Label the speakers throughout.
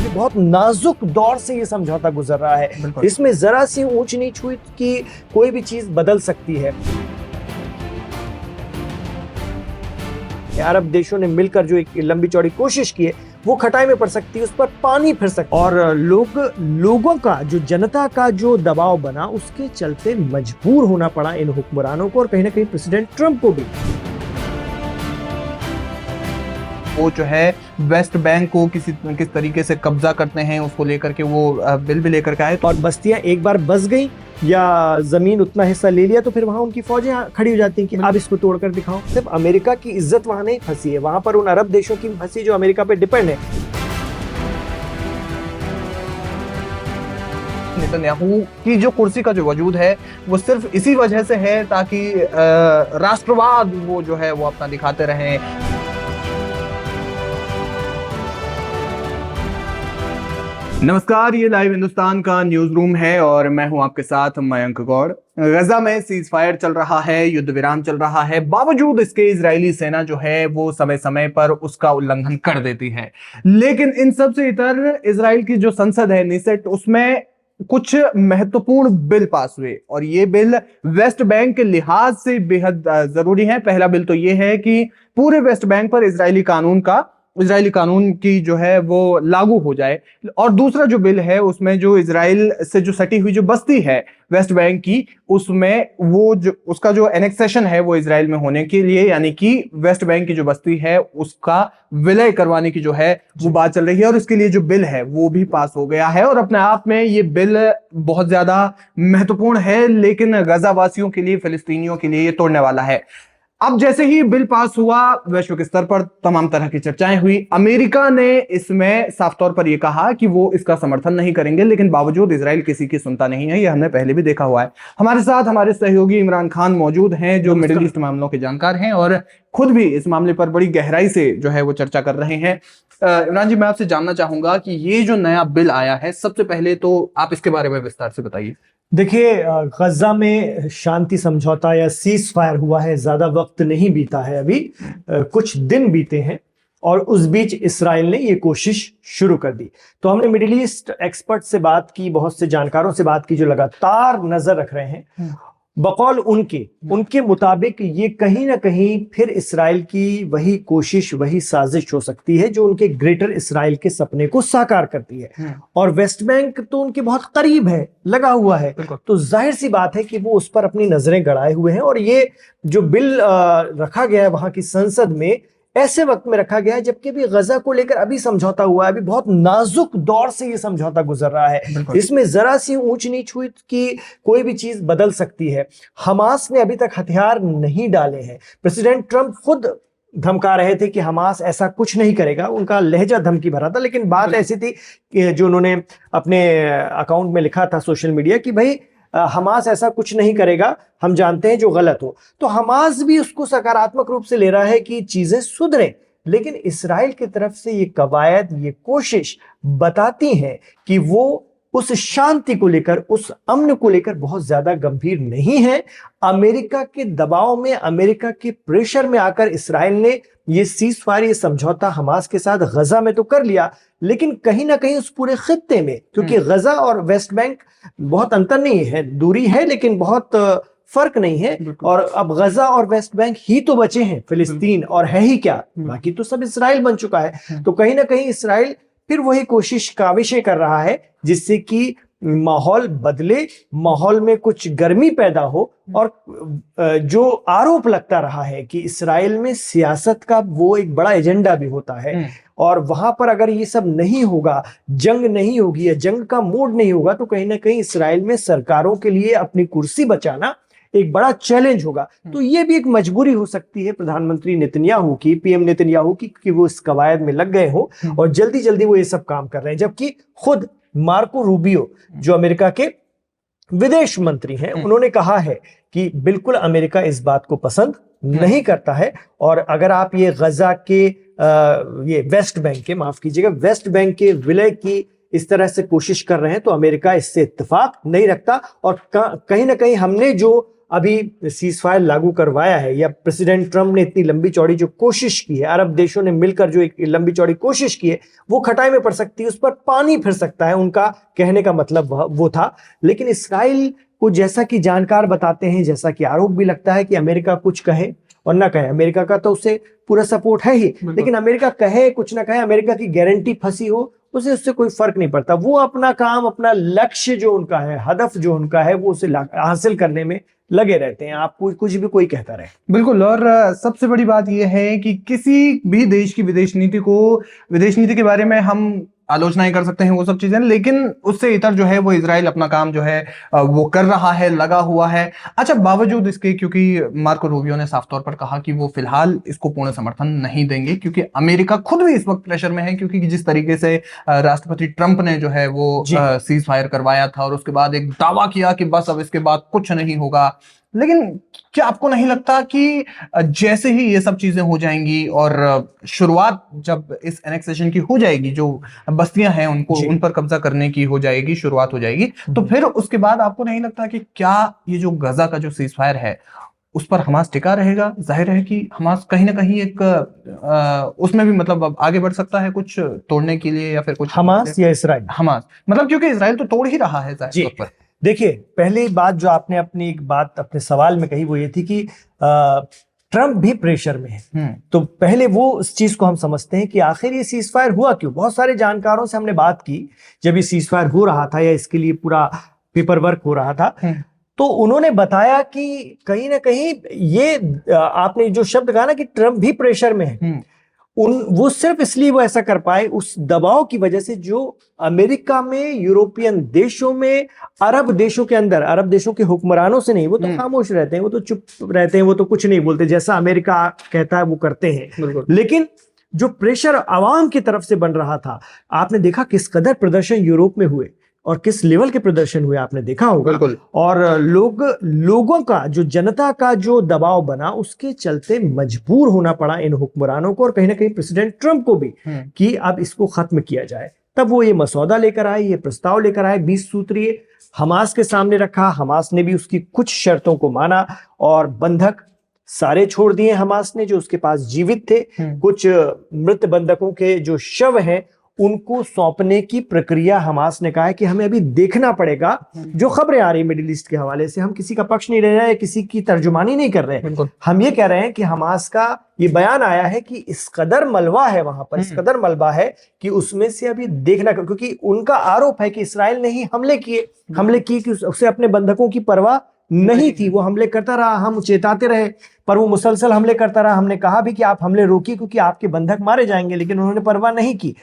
Speaker 1: बहुत नाजुक दौर से ये समझौता गुजर रहा है। इसमें जरा सी ऊंच नीच हुई कि कोई भी चीज बदल सकती है। अरब देशों ने मिलकर जो एक लंबी चौड़ी कोशिश की है वो खटाई में पड़ सकती है, उस पर पानी फिर सकता है। और लोगों का जो जनता का जो दबाव बना उसके चलते मजबूर होना पड़ा इन हुक्मरानों को और कहीं ना कहीं प्रेसिडेंट ट्रंप को भी।
Speaker 2: वो जो है वेस्ट बैंक को किस तरीके से कब्जा करते हैं उसको लेकर के वो बिल भी लेकर के आए।
Speaker 1: और बस्तियां एक बार बस गई या जमीन उतना हिस्सा ले लिया तो फिर वहां उनकी फौजें खड़ी हो जाती हैं कि अब इसको तोड़कर दिखाओ। सिर्फ अमेरिका की इज्जत वहां नहीं फंसी है, वहां पर उन अरब देशों की फंसी जो अमेरिका पे डिपेंड है।
Speaker 2: नेतन्याहू की जो कुर्सी का जो वजूद है वो सिर्फ इसी वजह से है ताकि राष्ट्रवाद वो जो है वो अपना दिखाते रहें। नमस्कार, ये लाइव हिंदुस्तान का न्यूज रूम है और मैं हूं आपके साथ मयंक गौड़। गजा में सीज फायर चल रहा है, युद्ध विराम चल रहा है, बावजूद इसके इजरायली सेना जो है वो समय समय पर उसका उल्लंघन कर देती है। लेकिन इन सब से इतर इजराइल की जो संसद है नीसेट, उसमें कुछ महत्वपूर्ण बिल पास हुए और ये बिल वेस्ट बैंक के लिहाज से बेहद जरूरी है। पहला बिल तो ये है कि पूरे वेस्ट बैंक पर इजरायली कानून की जो है वो लागू हो जाए। और दूसरा जो बिल है उसमें जो इजराइल से जो सटी हुई जो बस्ती है वेस्ट बैंक की, उसमें वो जो उसका जो एनेक्सेशन है वो इजराइल में होने के लिए, यानी कि वेस्ट बैंक की जो बस्ती है उसका विलय करवाने की जो है वो बात चल रही है। और इसके लिए जो बिल है वो भी पास हो गया है और अपने आप में ये बिल बहुत ज्यादा महत्वपूर्ण है, लेकिन गजा वासियों के लिए, फिलिस्तीनियों के लिए ये तोड़ने वाला है। अब जैसे ही बिल पास हुआ वैश्विक स्तर पर तमाम तरह की चर्चाएं हुई। अमेरिका ने इसमें साफ तौर पर यह कहा कि वो इसका समर्थन नहीं करेंगे, लेकिन बावजूद इजराइल किसी की सुनता नहीं है। यह हमने पहले भी देखा हुआ है। हमारे साथ हमारे सहयोगी इमरान खान मौजूद हैं जो मिडिल ईस्ट मामलों के जानकार हैं और खुद भी इस मामले पर बड़ी गहराई से जो है वो चर्चा कर रहे हैं। इमरान जी, मैं आपसे जानना चाहूंगा कि ये जो नया बिल आया है, सबसे पहले तो आप इसके बारे में विस्तार से बताइए।
Speaker 1: देखिए, गजा में शांति समझौता या सीज फायर हुआ है, ज्यादा वक्त नहीं बीता है, अभी कुछ दिन बीते हैं और उस बीच इसराइल ने ये कोशिश शुरू कर दी। तो हमने मिडिल ईस्ट एक्सपर्ट से बात की, बहुत से जानकारों से बात की जो लगातार नजर रख रहे हैं। बकौल उनके मुताबिक ये कहीं ना कहीं फिर इसराइल की वही कोशिश, वही साजिश हो सकती है जो उनके ग्रेटर इसराइल के सपने को साकार करती है। और वेस्ट बैंक तो उनके बहुत करीब है, लगा हुआ है, तो जाहिर सी बात है कि वो उस पर अपनी नजरें गड़ाए हुए हैं। और ये जो बिल रखा गया है वहां की संसद में, ऐसे वक्त में रखा गया है जबकि अभी गजा को लेकर अभी समझौता हुआ है, अभी बहुत नाजुक दौर से ये समझौता गुजर रहा है। इसमें जरा सी ऊंच नीच हुई कि कोई भी चीज बदल सकती है। हमास ने अभी तक हथियार नहीं डाले हैं। प्रेसिडेंट ट्रंप खुद धमका रहे थे कि हमास ऐसा कुछ नहीं करेगा, उनका लहजा धमकी भरा था। लेकिन बात ऐसी थी कि जो उन्होंने अपने अकाउंट में लिखा था सोशल मीडिया कि भाई हमास ऐसा कुछ नहीं करेगा, हम जानते हैं जो गलत हो। तो हमास भी उसको सकारात्मक रूप से ले रहा है कि चीजें सुधरें। लेकिन इसराइल की तरफ से ये कवायद, ये कोशिश बताती हैं कि वो उस शांति को लेकर, उस अमन को लेकर बहुत ज्यादा गंभीर नहीं है। अमेरिका के दबाव में, अमेरिका के प्रेशर में आकर इसराइल ने ये सीज फायर, ये समझौता हमास के साथ गजा में तो कर लिया, लेकिन कहीं ना कहीं उस पूरे खित्ते में, क्योंकि गजा और वेस्ट बैंक बहुत अंतर नहीं है, दूरी है लेकिन बहुत फर्क नहीं है। और अब गजा और वेस्ट बैंक ही तो बचे हैं, फिलिस्तीन और है ही क्या, बाकी तो सब इसराइल बन चुका है। तो कहीं ना कहीं इसराइल फिर वही काविशें कर रहा है जिससे कि माहौल बदले, माहौल में कुछ गर्मी पैदा हो। और जो आरोप लगता रहा है कि इसराइल में सियासत का वो एक बड़ा एजेंडा भी होता है और वहां पर अगर ये सब नहीं होगा, जंग नहीं होगी या जंग का मूड नहीं होगा, तो कहीं ना कहीं इसराइल में सरकारों के लिए अपनी कुर्सी बचाना एक बड़ा चैलेंज होगा। तो ये भी एक मजबूरी हो सकती है प्रधानमंत्री नेतन्याहू की, पीएम नेतन्याहू की, कि वो इस कवायद में लग गए हो और जल्दी जल्दी वो ये सब काम कर रहे हैं। जबकि खुद मार्को रूबियो जो अमेरिका के विदेश मंत्री हैं, उन्होंने कहा है कि बिल्कुल अमेरिका इस बात को पसंद नहीं करता है। और अगर आप ये गजा के ये वेस्ट बैंक के विलय की इस तरह से कोशिश कर रहे हैं तो अमेरिका इससे इत्तेफाक नहीं रखता। और कहीं ना कहीं हमने जो अभी सीज फायर लागू करवाया है, या प्रेसिडेंट ट्रंप ने इतनी लंबी चौड़ी जो कोशिश की है, अरब देशों ने मिलकर जो एक लंबी चौड़ी कोशिश की है, वो खटाई में पड़ सकती है, उस पर पानी फिर सकता है, उनका कहने का मतलब वो था। लेकिन इसराइल को, जैसा कि जानकार बताते हैं, जैसा कि आरोप भी लगता है कि अमेरिका कुछ कहे और ना कहे, अमेरिका का तो उसे पूरा सपोर्ट है ही, लेकिन अमेरिका कहे कुछ ना कहे, अमेरिका की गारंटी फंसी हो, उसे उससे कोई फर्क नहीं पड़ता। वो अपना काम, अपना लक्ष्य जो उनका है, हदफ जो उनका है, वो उसे हासिल करने में लगे रहते हैं, आप कुछ भी कोई कहता रहे।
Speaker 2: बिल्कुल। और सबसे बड़ी बात यह है कि किसी भी देश की विदेश नीति के बारे में हम आलोचनाएं कर सकते हैं, वो सब चीजें, लेकिन उससे इतर जो है वो इजराइल अपना काम जो है वो कर रहा है, लगा हुआ है। अच्छा, बावजूद इसके, क्योंकि मार्को रूबियो ने साफ तौर पर कहा कि वो फिलहाल इसको पूर्ण समर्थन नहीं देंगे, क्योंकि अमेरिका खुद भी इस वक्त प्रेशर में है, क्योंकि जिस तरीके से राष्ट्रपति ट्रंप ने जो है वो सीज फायर करवाया था और उसके बाद एक दावा किया कि बस अब इसके बाद कुछ नहीं होगा। लेकिन क्या आपको नहीं लगता कि जैसे ही ये सब चीजें हो जाएंगी और शुरुआत जब इस एनेक्सेशन की हो जाएगी, जो बस्तियां हैं उनको, उन पर कब्जा करने की हो जाएगी, शुरुआत हो जाएगी, तो फिर उसके बाद आपको नहीं लगता कि क्या ये जो गजा का जो सीज फायर है उस पर हमास टिका रहेगा? जाहिर है कि हमास कहीं ना कहीं एक उसमें भी मतलब अब आगे बढ़ सकता है कुछ तोड़ने के लिए, या फिर कुछ
Speaker 1: हमास या इसराइल?
Speaker 2: हमास, मतलब क्योंकि इसराइल तो तोड़ ही रहा है जाहिर तौर पर।
Speaker 1: देखिए, पहली बात जो आपने अपनी एक बात अपने सवाल में कही, वो ये थी कि ट्रंप भी प्रेशर में है। तो पहले वो इस चीज को हम समझते हैं कि आखिर ये सीज फायर हुआ क्यों। बहुत सारे जानकारों से हमने बात की जब ये सीज फायर हो रहा था या इसके लिए पूरा पेपर वर्क हो रहा था, तो उन्होंने बताया कि कहीं ना कहीं ये आपने जो शब्द कहा ना कि ट्रंप भी प्रेशर में है, वो सिर्फ इसलिए वो ऐसा कर पाए उस दबाव की वजह से जो अमेरिका में, यूरोपियन देशों में, अरब देशों के अंदर, अरब देशों के हुक्मरानों से नहीं, वो तो खामोश रहते हैं, वो तो चुप रहते हैं, वो तो कुछ नहीं बोलते, जैसा अमेरिका कहता है वो करते हैं। लेकिन जो प्रेशर आवाम की तरफ से बन रहा था, आपने देखा किस कदर प्रदर्शन यूरोप में हुए और किस लेवल के प्रदर्शन हुए, आपने देखा होगा। और लोगों का, जो जनता का जो दबाव बना, उसके चलते मजबूर होना पड़ा इन हुक्मरानों को और कहीं ना कहीं प्रेसिडेंट ट्रंप को भी कि अब इसको खत्म किया जाए। तब वो ये मसौदा लेकर आए, ये प्रस्ताव लेकर आए 20 सूत्रीय, हमास के सामने रखा। हमास ने भी उसकी कुछ शर्तों को माना और बंधक सारे छोड़ दिए हमास ने जो उसके पास जीवित थे। कुछ मृत बंधकों के जो शव हैं उनको सौंपने की प्रक्रिया हमास ने कहा है कि हमें अभी देखना पड़ेगा। जो खबरें आ रही मिडिल ईस्ट के हवाले से, हम किसी का पक्ष नहीं ले रहे हैं, किसी की तर्जुमानी नहीं कर रहे हैं, हम ये कह रहे हैं कि हमास का ये बयान आया है कि इस कदर मलबा है वहां पर, इस कदर मलबा है कि उसमें से अभी देखना, क्योंकि उनका आरोप है कि इसराइल ने ही हमले किए कि उसे अपने बंधकों की परवाह नहीं थी। वो हमले करता रहा, हम चेताते रहे, पर वो मुसलसल हमले करता रहा। हमने कहा भी कि आप हमले रोकिए क्योंकि आपके बंधक मारे जाएंगे, लेकिन उन्होंने परवाह नहीं की।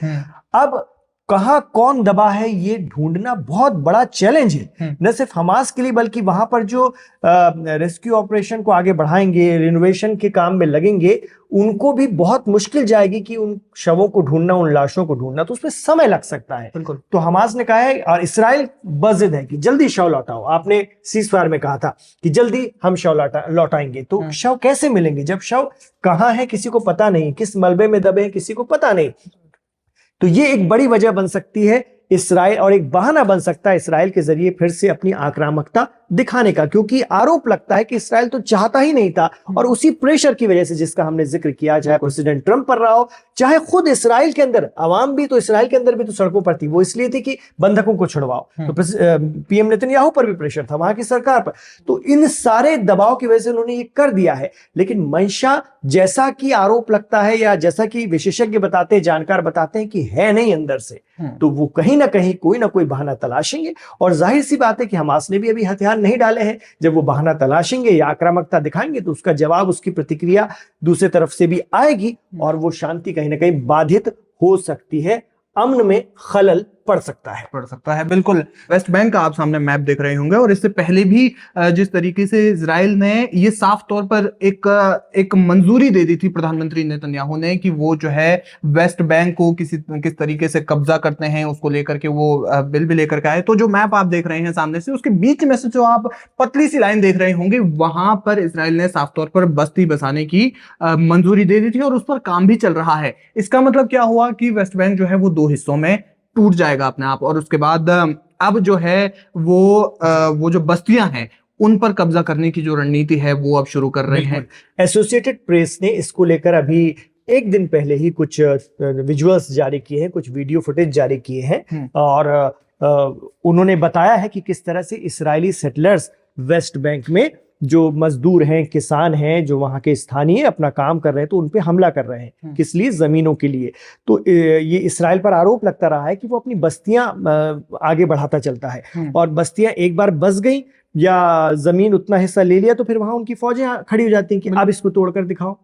Speaker 1: अब कहां कौन दबा है ये ढूंढना बहुत बड़ा चैलेंज है, न सिर्फ हमास के लिए बल्कि वहां पर जो रेस्क्यू ऑपरेशन को आगे बढ़ाएंगे, रिनोवेशन के काम में लगेंगे, उनको भी बहुत मुश्किल जाएगी कि उन शवों को ढूंढना, उन लाशों को ढूंढना, तो उसमें समय लग सकता है। तो हमास ने कहा है और इसराइल बज़िद है कि जल्दी शव लौटाओ। आपने सीज फायर में कहा था कि जल्दी हम शव लौटाएंगे, तो शव कैसे मिलेंगे जब शव कहां है किसी को पता नहीं, किस मलबे में दबे हैं किसी को पता नहीं। तो ये एक बड़ी वजह बन सकती है इसराइल, और एक बहाना बन सकता है इसराइल के जरिए फिर से अपनी आक्रामकता दिखाने का, क्योंकि आरोप लगता है कि इसराइल तो चाहता ही नहीं था और उसी प्रेशर की वजह से जिसका हमने जिक्र किया, चाहे प्रेसिडेंट ट्रंप पर रहा हो, चाहे खुद इसराइल के अंदर आवाम भी, तो इसराइल के अंदर भी तो सड़कों पर थी, वो इसलिए थी कि बंधकों को छुड़वाओ। तो पीएम नेतन्याहू पर भी प्रेशर था, वहां की सरकार पर। तो इन सारे दबाव की वजह से उन्होंने ये कर दिया है। लेकिन मंशा, जैसा कि आरोप लगता है या जैसा कि विशेषज्ञ बताते हैं, जानकार बताते हैं कि है नहीं अंदर से, तो वो कहीं ना कहीं कोई ना कोई बहाना तलाशेंगे। और जाहिर सी बात है कि हमास ने भी अभी हथियार नहीं डाले हैं। जब वो बहाना तलाशेंगे या आक्रामकता दिखाएंगे तो उसका जवाब, उसकी प्रतिक्रिया दूसरी तरफ से भी आएगी और वो शांति कहीं ना कहीं बाधित हो सकती है, अमन में खलल पड़ सकता है।
Speaker 2: बिल्कुल। वेस्ट बैंक का आप सामने मैप देख रहे होंगे, और इससे पहले भी जिस तरीके से इजराइल ने ये साफ तौर पर एक मंजूरी दे दी थी प्रधानमंत्री नेतन्याहू ने कि वो जो है वेस्ट बैंक को किस तरीके से कब्जा करते हैं, उसको लेकर के वो बिल भी लेकर के आए। तो जो मैप आप देख रहे हैं सामने से, उसके बीच में से जो आप पतली सी लाइन देख रहे होंगे, वहां पर इजराइल ने साफ तौर पर बस्ती बसाने की मंजूरी दे दी थी और उस पर काम भी चल रहा है। इसका मतलब क्या हुआ कि वेस्ट बैंक जो है वो 2 हिस्सों में टूट जाएगा अपने आप, और उसके बाद अब जो है वो जो बस्तियां हैं उन पर कब्जा करने की जो रणनीति है वो अब शुरू कर रहे हैं।
Speaker 1: एसोसिएटेड प्रेस ने इसको लेकर अभी एक दिन पहले ही कुछ विजुअल्स जारी किए हैं, कुछ वीडियो फुटेज जारी किए हैं और उन्होंने बताया है कि किस तरह से इस्राएली सेटलर्स वेस्ट बैंक में जो मजदूर हैं, किसान हैं, जो वहां के स्थानीय अपना काम कर रहे हैं, तो उन पे हमला कर रहे हैं। किस लिए? जमीनों के लिए। तो ये इस्राएल पर आरोप लगता रहा है कि वो अपनी बस्तियां आगे बढ़ाता चलता है और बस्तियां एक बार बस गई या जमीन उतना हिस्सा ले लिया तो फिर वहां उनकी फौजें खड़ी हो जाती हैं कि अब इसको तोड़कर दिखाओ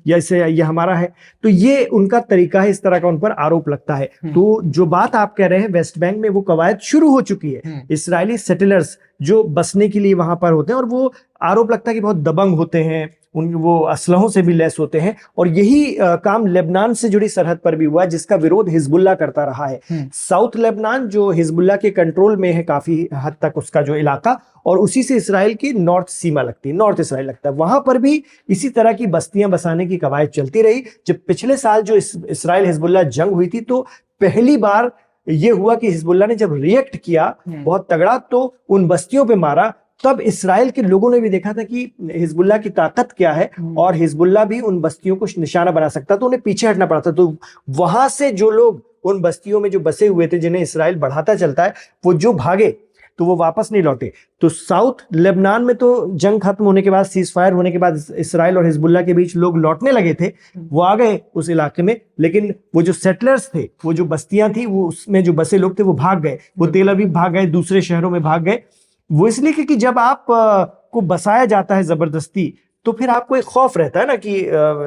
Speaker 1: या इसे ये हमारा है। तो ये उनका तरीका है, इस तरह का उन पर आरोप लगता है। तो जो बात आप कह रहे हैं, वेस्ट बैंक में वो कवायद शुरू हो चुकी है। इस्राएली सेटलर्स जो बसने के लिए वहां पर होते हैं और वो आरोप लगता है कि बहुत दबंग होते हैं, वो असलहों से भी लैस होते हैं और यही काम लेबनान से जुड़ी सरहद पर भी हुआ, जिसका विरोध हिजबुल्लाह करता रहा है। साउथ लेबनान जो हिजबुल्लाह के कंट्रोल में है काफी हद तक, उसका जो इलाका, और उसी से इसराइल की नॉर्थ सीमा लगती है, नॉर्थ इसराइल लगता है, वहां पर भी इसी तरह की बस्तियां बसाने की कवायद चलती रही। जब पिछले साल जो इसराइल हिजबुल्लाह जंग हुई थी तो पहली बार यह हुआ कि हिजबुल्लाह ने जब रिएक्ट किया बहुत तगड़ा तो उन बस्तियों पे मारा, तब इसराइल के लोगों ने भी देखा था कि हिजबुल्लाह की ताकत क्या है और हिजबुल्लाह भी उन बस्तियों को निशाना बना सकता, तो उन्हें पीछे हटना पड़ा था। तो वहां से जो लोग उन बस्तियों में जो बसे हुए थे, जिन्हें इसराइल बढ़ाता चलता है, वो जो भागे तो वो वापस नहीं लौटे। तो साउथ लेबनान में तो जंग खत्म होने के बाद, सीज फायर होने के बाद इसराइल और हिजबुल्लाह के बीच लोग लौटने लगे थे, वो आ गए उस इलाके में, लेकिन वो जो सेटलर्स थे, वो जो बस्तियां थी, वो उसमें जो बसे लोग थे वो भाग गए, वो तेल अवीव भाग गए, दूसरे शहरों में भाग गए। वो इसलिए क्योंकि जब आप को बसाया जाता है जबरदस्ती तो फिर आपको एक खौफ रहता है ना कि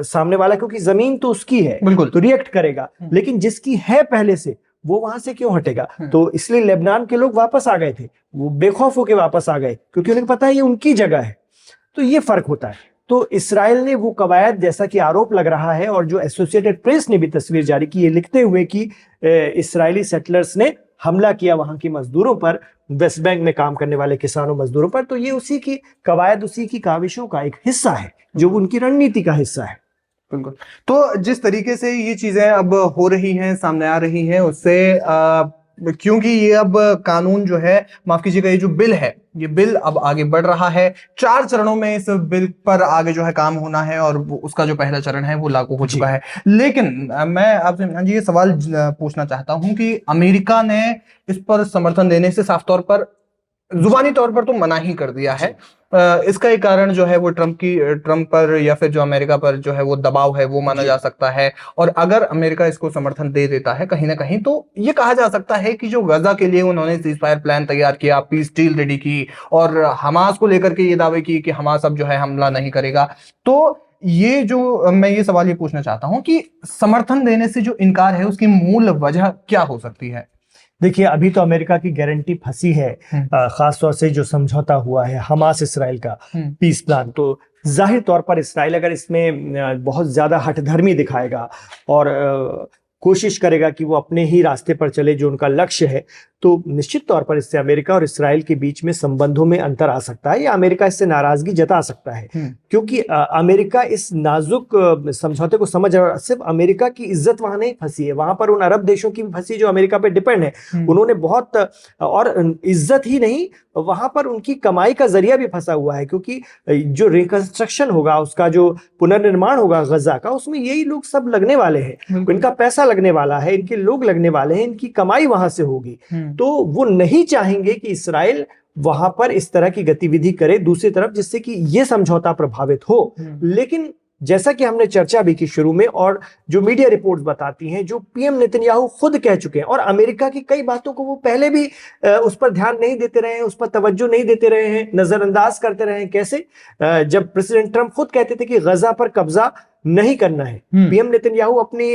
Speaker 1: सामने वाला, क्योंकि जमीन तो उसकी है, बिल्कुल, तो रिएक्ट करेगा, लेकिन जिसकी है पहले से वो वहां से क्यों हटेगा। तो इसलिए लेबनान के लोग वापस आ गए थे, वो बेखौफ होकर वापस आ गए क्योंकि उन्हें पता है ये उनकी जगह है। तो ये फर्क होता है। तो इसराइल ने वो कवायद, जैसा कि आरोप लग रहा है और जो एसोसिएटेड प्रेस ने भी तस्वीर जारी की है लिखते हुए कि इस्राएली सेटलर्स ने हमला किया वहां के मजदूरों पर, वेस्ट बैंक में काम करने वाले किसानों मजदूरों पर, तो ये उसी की कवायद, उसी की काविशों का एक हिस्सा है, जो उनकी रणनीति का हिस्सा है।
Speaker 2: बिल्कुल। तो जिस तरीके से ये चीजें अब हो रही हैं, सामने आ रही हैं, उससे क्योंकि ये अब कानून जो है, माफ कीजिएगा, ये जो बिल है, ये बिल अब आगे बढ़ रहा है। 4 चरणों में इस बिल पर आगे जो है काम होना है और उसका जो पहला चरण है वो लागू हो चुका है। लेकिन मैं आपसे इमरान जी ये सवाल पूछना चाहता हूं कि अमेरिका ने इस पर समर्थन देने से साफ तौर पर, जुबानी तौर पर तो मना ही कर दिया है। इसका एक कारण जो है वो ट्रंप पर या फिर जो अमेरिका पर जो है वो दबाव है वो माना जा सकता है। और अगर अमेरिका इसको समर्थन दे देता है कहीं ना कहीं, तो ये कहा जा सकता है कि जो गजा के लिए उन्होंने सीज फायर प्लान तैयार किया, पीस डील रेडी की और हमास को लेकर के ये दावे की कि हमास अब जो है हमला नहीं करेगा। तो ये जो मैं ये सवाल ये पूछना चाहता हूं कि समर्थन देने से जो इनकार है उसकी मूल वजह क्या हो सकती है?
Speaker 1: देखिए, अभी तो अमेरिका की गारंटी फंसी है, खास तौर से जो समझौता हुआ है हमास इसराइल का पीस प्लान। तो जाहिर तौर पर इसराइल अगर इसमें बहुत ज्यादा हठधर्मी दिखाएगा और कोशिश करेगा कि वो अपने ही रास्ते पर चले जो उनका लक्ष्य है, तो निश्चित तौर पर इससे अमेरिका और इसराइल के बीच में संबंधों में अंतर आ सकता है या अमेरिका इससे नाराजगी जता सकता है, क्योंकि अमेरिका इस नाजुक समझौते को समझ रहा है। सिर्फ अमेरिका की इज्जत वहां नहीं फंसी है, वहां पर उन अरब देशों की भी फंसी जो अमेरिका पे डिपेंड है। उन्होंने बहुत, और इज्जत ही नहीं, वहां पर उनकी कमाई का जरिया भी फंसा हुआ है, क्योंकि जो रिकंस्ट्रक्शन होगा, उसका जो पुनर्निर्माण होगा गजा का, उसमें यही लोग सब लगने वाले हैं, इनका पैसा लगने वाला है, इनके लोग लगने वाले हैं, इनकी कमाई वहां से होगी। तो वो नहीं चाहेंगे कि इसराइल वहां पर इस तरह की गतिविधि करे दूसरी तरफ, जिससे कि ये समझौता प्रभावित हो। लेकिन जैसा कि हमने चर्चा भी की शुरू में, और जो मीडिया रिपोर्ट्स बताती हैं, जो पीएम नेतन्याहू खुद कह चुके हैं, और अमेरिका की कई बातों को वो पहले भी उस पर ध्यान नहीं देते रहे हैं, उस पर तवज्जो नहीं देते रहे हैं, नजरअंदाज करते रहे हैं। कैसे? जब प्रेसिडेंट ट्रंप खुद कहते थे कि गजा पर कब्जा नहीं करना है, पीएम नेतन्याहू अपने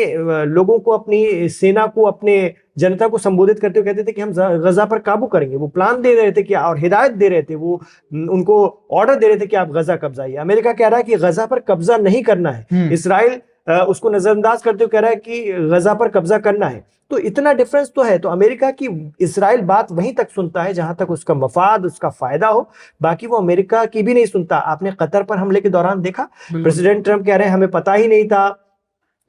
Speaker 1: लोगों को, अपनी सेना को, अपने जनता को संबोधित करते हुए कहते थे कि हम गजा पर काबू करेंगे। वो प्लान दे रहे थे कि, और हिदायत दे रहे थे, वो उनको ऑर्डर दे रहे थे कि आप गजा कब्जाइए। अमेरिका कह रहा है कि गजा पर कब्जा नहीं करना है, इसराइल उसको नजरअंदाज करते हुए कह रहा है कि गजा पर कब्जा करना है। तो इतना डिफरेंस तो है। तो अमेरिका की इसराइल बात वहीं तक सुनता है जहां तक उसका मफाद, उसका फायदा हो, बाकी वो अमेरिका की भी नहीं सुनता। आपने कतर पर हमले के दौरान देखा, प्रेसिडेंट ट्रंप कह रहे हैं हमें पता ही नहीं था,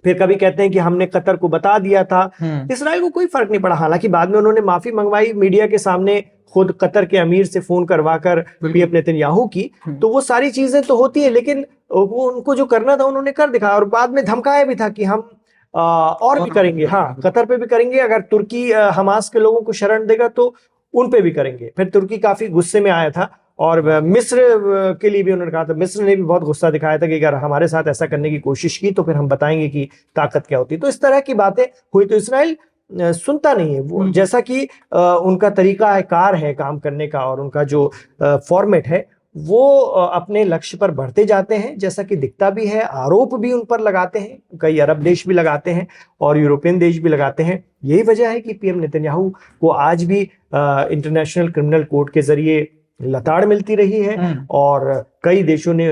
Speaker 1: फिर कभी कहते हैं कि हमने कतर को बता दिया था। इसराइल को कोई फर्क नहीं पड़ा, हालांकि बाद में उन्होंने माफी मंगवाई, मीडिया के सामने खुद कतर के अमीर से फोन करवा कर पीएम नेतन्याहू की, तो वो सारी चीजें तो होती है, लेकिन वो उनको जो करना था उन्होंने कर दिखाया, और बाद में धमकाया भी था कि हम और भी करेंगे, हाँ कतर पे भी करेंगे, अगर तुर्की हमास के लोगों को शरण देगा तो उन पे भी करेंगे। फिर तुर्की काफी गुस्से में आया था, और मिस्र के लिए भी उन्होंने कहा था, मिस्र ने भी बहुत गुस्सा दिखाया था कि अगर हमारे साथ ऐसा करने की कोशिश की तो फिर हम बताएंगे कि ताकत क्या होती है। तो इस तरह की बातें हुई, तो इसराइल सुनता नहीं है वो, जैसा कि उनका तरीका है कार है काम करने का, और उनका जो फॉर्मेट है वो अपने लक्ष्य पर बढ़ते जाते हैं, जैसा कि दिखता भी है। आरोप भी उन पर लगाते हैं, कई अरब देश भी लगाते हैं और यूरोपियन देश भी लगाते हैं। यही वजह है कि पीएम नेतन्याहू को आज भी इंटरनेशनल क्रिमिनल कोर्ट के जरिए लताड़ मिलती रही है, और कई देशों ने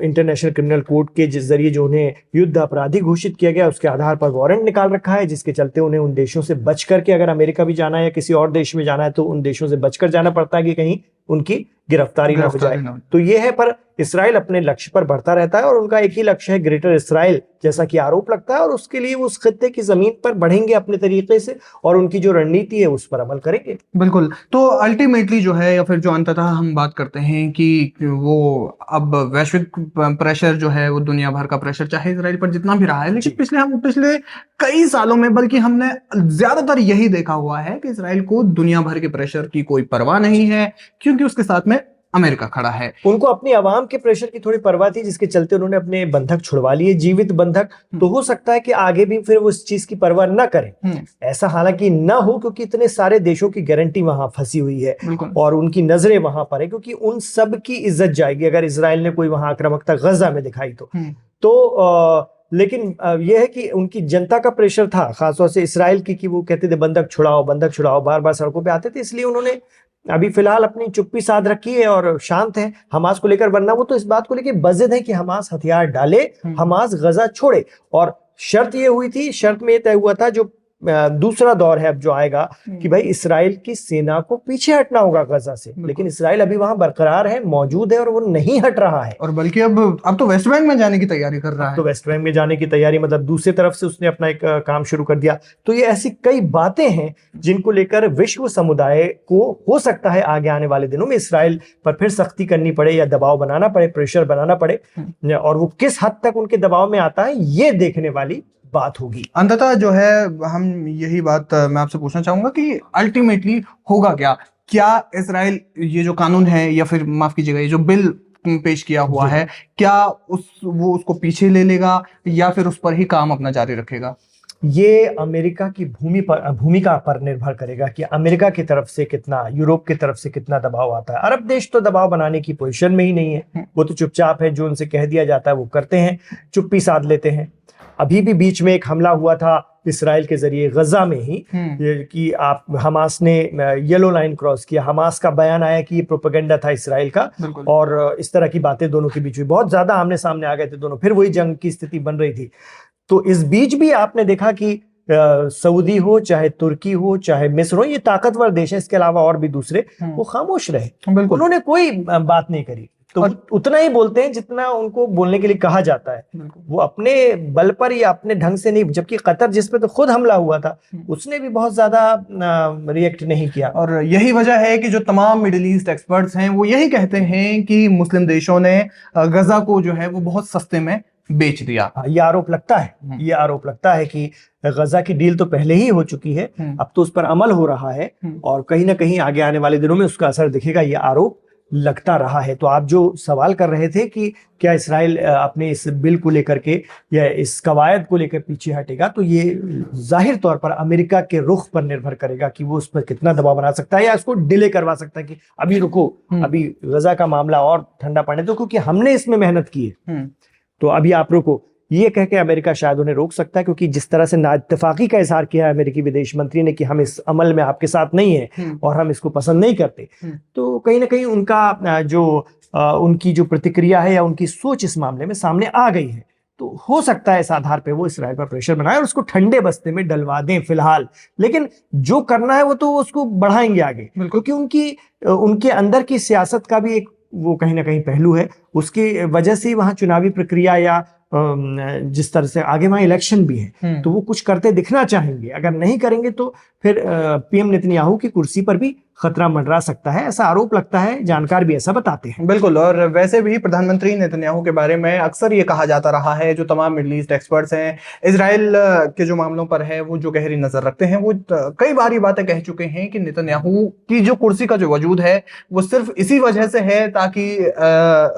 Speaker 1: इंटरनेशनल क्रिमिनल कोर्ट के जरिए जो उन्हें युद्ध अपराधी घोषित किया गया, उसके आधार पर वारंट निकाल रखा है, जिसके चलते उन्हें उन देशों से बच करके, अगर अमेरिका भी जाना है या किसी और देश में जाना है, तो उन देशों से बचकर जाना पड़ता है कि कहीं उनकी गिरफ्तारी ना हो जाए। तो ये है, पर इसराइल अपने लक्ष्य पर बढ़ता रहता है, और उनका एक ही लक्ष्य है, ग्रेटर इसराइल, जैसा कि आरोप लगता है, और उसके लिए वो उस खित्ते की जमीन पर बढ़ेंगे अपने तरीके से, और उनकी जो रणनीति है उस पर अमल करेंगे।
Speaker 2: बिल्कुल। तो अल्टीमेटली जो है, या फिर जो अंततः हम बात करते हैं कि वो अब वैश्विक प्रेशर जो है, वो दुनिया भर का प्रेशर चाहे इसराइल पर जितना भी रहा है, लेकिन पिछले कई सालों में, बल्कि हमने ज्यादातर यही देखा हुआ है कि इसराइल को दुनिया भर के प्रेशर की कोई परवाह नहीं है, क्योंकि उसके साथ में अमेरिका खड़ा है।
Speaker 1: उनको अपनी आवाम के प्रेशर की थोड़ी परवाह थी, जिसके चलते उन्होंने अपने बंधक छुड़वा लिए, जीवित बंधक। तो हो सकता है कि आगे भी फिर वो इस चीज की परवाह न करें। ऐसा हालांकि न हो, क्योंकि इतने सारे देशों की गारंटी वहां फंसी हुई है और उनकी नजरें वहां पर है, क्योंकि उन सब की इज्जत जाएगी अगर इसराइल ने कोई वहां आक्रामकता गजा में दिखाई तो लेकिन यह है कि उनकी जनता का प्रेशर था, खासतौर से इसराइल की, कि वो कहते थे बंधक छुड़ाओ, बार बार सड़कों पे आते थे। इसलिए उन्होंने अभी फिलहाल अपनी चुप्पी साध रखी है और शांत है हमास को लेकर, वरना वो तो इस बात को लेकर बज़िद है कि हमास हथियार डाले, हमास गजा छोड़े। और शर्त ये हुई थी, शर्त में ये तय हुआ था, जो दूसरा दौर है अब जो आएगा, कि भाई इसराइल की सेना को पीछे हटना होगा गजा से, लेकिन इसराइल अभी वहां बरकरार है, मौजूद है, और वो नहीं हट रहा है,
Speaker 2: और बल्कि अब तो वेस्ट बैंक में जाने की तैयारी कर रहा है।
Speaker 1: तो वेस्ट बैंक में जाने की तैयारी, मतलब दूसरी तरफ से उसने अपना एक काम शुरू कर दिया। तो ये ऐसी कई बातें हैं जिनको लेकर विश्व समुदाय को हो सकता है आगे आने वाले दिनों में इसराइल पर फिर सख्ती करनी पड़े, या दबाव बनाना पड़े, प्रेशर बनाना पड़े, और वो किस हद तक उनके दबाव में आता है, ये देखने वाली बात होगी।
Speaker 2: अंततः जो है, हम यही बात मैं आपसे पूछना चाहूंगा कि अल्टीमेटली होगा क्या इसराइल ये जो कानून है, या फिर माफ कीजिएगा ये जो बिल पेश किया हुआ है, क्या वो उसको पीछे ले लेगा, या फिर उस पर ही काम अपना जारी रखेगा?
Speaker 1: ये अमेरिका की भूमिका पर निर्भर करेगा कि अमेरिका की तरफ से कितना, यूरोप की तरफ से कितना दबाव आता है। अरब देश तो दबाव बनाने की पोजीशन में ही नहीं है, वो तो चुपचाप है, जो उनसे कह दिया जाता है वो करते हैं, चुप्पी साध लेते हैं। अभी भी बीच में एक हमला हुआ था इसराइल के जरिए गजा में ही, कि आप हमास ने येलो लाइन क्रॉस किया, हमास का बयान आया कि ये प्रोपेगेंडा था इसराइल का, और इस तरह की बातें दोनों के बीच में बहुत ज्यादा आमने सामने आ गए थे दोनों, फिर वही जंग की स्थिति बन रही थी। तो इस बीच भी आपने देखा कि सऊदी हो, चाहे तुर्की हो, चाहे मिस्र हो, ये ताकतवर देश है, इसके अलावा और भी दूसरे, वो खामोश रहे, उन्होंने कोई बात नहीं करी। तो उतना ही बोलते हैं जितना उनको बोलने के लिए कहा जाता है, वो अपने बल पर या अपने ढंग से नहीं। जबकि कतर, जिस पे तो खुद हमला हुआ था, उसने भी बहुत ज्यादा रिएक्ट नहीं किया।
Speaker 2: और यही वजह है कि जो तमाम मिडिल ईस्ट एक्सपर्ट्स हैं वो यही कहते हैं कि मुस्लिम देशों ने गजा को जो है वो बहुत सस्ते में बेच दिया।
Speaker 1: ये आरोप लगता है कि गजा की डील तो पहले ही हो चुकी है, अब तो उस पर अमल हो रहा है, और कहीं ना कहीं आगे आने वाले दिनों में उसका असर दिखेगा, ये आरोप लगता रहा है। तो आप जो सवाल कर रहे थे कि क्या इसराइल अपने इस बिल को लेकर के या इस कवायद को लेकर पीछे हटेगा, तो ये जाहिर तौर पर अमेरिका के रुख पर निर्भर करेगा कि वो उस पर कितना दबाव बना सकता है, या उसको डिले करवा सकता है कि अभी रुको, अभी गजा का मामला और ठंडा पड़ने दो, क्योंकि हमने इसमें मेहनत की है, तो अभी आप रुको, ये कह के अमेरिका शायद उन्हें रोक सकता है। क्योंकि जिस तरह से नाइत्तेफाकी का इजहार किया है अमेरिकी विदेश मंत्री ने कि हम इस अमल में आपके साथ नहीं है और हम इसको पसंद नहीं करते, तो कहीं ना कहीं उनका जो उनकी जो प्रतिक्रिया है या उनकी सोच इस मामले में सामने आ गई है। तो हो सकता है इस आधार पे वो इसराइल पर प्रेशर बनाए और उसको ठंडे बस्ते में डलवा दें फिलहाल, लेकिन जो करना है वो तो उसको बढ़ाएंगे आगे, क्योंकि उनके अंदर की सियासत का भी एक वो कहीं ना कहीं पहलू है, उसकी वजह से वहां चुनावी प्रक्रिया या जिस तरह से आगे वहां इलेक्शन भी है, तो वो कुछ करते दिखना चाहेंगे। अगर नहीं करेंगे तो फिर पीएम नेतन्याहू की कुर्सी पर भी खतरा मंडरा सकता है, ऐसा आरोप लगता है। जानकार भी ऐसा बताते हैं।
Speaker 2: बिल्कुल। और वैसे भी प्रधानमंत्री नेतन्याहू के बारे में अक्सर ये कहा जाता रहा है, जो तमाम मिडल ईस्ट एक्सपर्ट्स हैं, इजराइल के जो मामलों पर है वो जो गहरी नजर रखते हैं, वो कई बार ये बातें कह चुके हैं कि नेतन्याहू की जो कुर्सी का जो वजूद है वो सिर्फ इसी वजह से है ताकि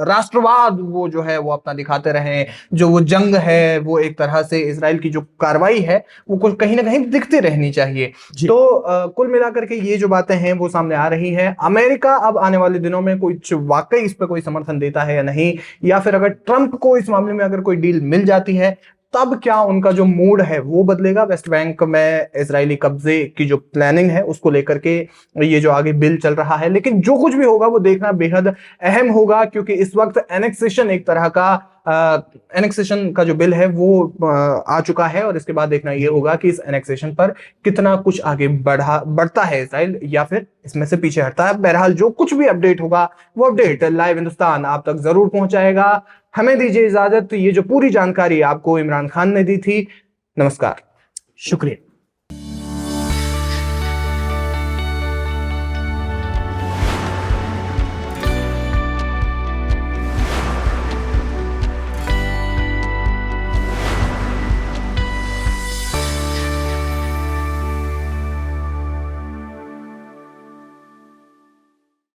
Speaker 2: राष्ट्रवाद वो जो है वो अपना दिखाते रहें। जो वो जंग है वो एक तरह से इजराइल की जो कार्रवाई है वो कुछ कहीं ना कहीं दिखती रहनी चाहिए। तो कुल मिलाकर के ये जो बातें हैं वो सामने आ रही है। अमेरिका अब आने वाले दिनों में कुछ वाकई इस पर कोई समर्थन देता है या नहीं, या फिर अगर ट्रंप को इस मामले में अगर कोई डील मिल जाती है तब क्या उनका जो मूड है वो बदलेगा। वेस्ट बैंक में इजरायली कब्जे की जो प्लानिंग है उसको लेकर के ये जो आगे बिल चल रहा है, लेकिन जो कुछ भी होगा वो देखना बेहद अहम होगा, क्योंकि इस वक्त एनेक्सेशन एक तरह का एनेक्सेशन का जो बिल है वो आ चुका है, और इसके बाद देखना ये होगा कि इस एनेक्सेशन पर कितना कुछ आगे बढ़ता है इजराइल, या फिर इसमें से पीछे हटता है। बहरहाल जो कुछ भी अपडेट होगा वो अपडेट लाइव हिंदुस्तान आप तक जरूर पहुंचाएगा। हमें दीजिए इजाजत। ये जो पूरी जानकारी आपको इमरान खान ने दी थी। नमस्कार।
Speaker 1: शुक्रिया।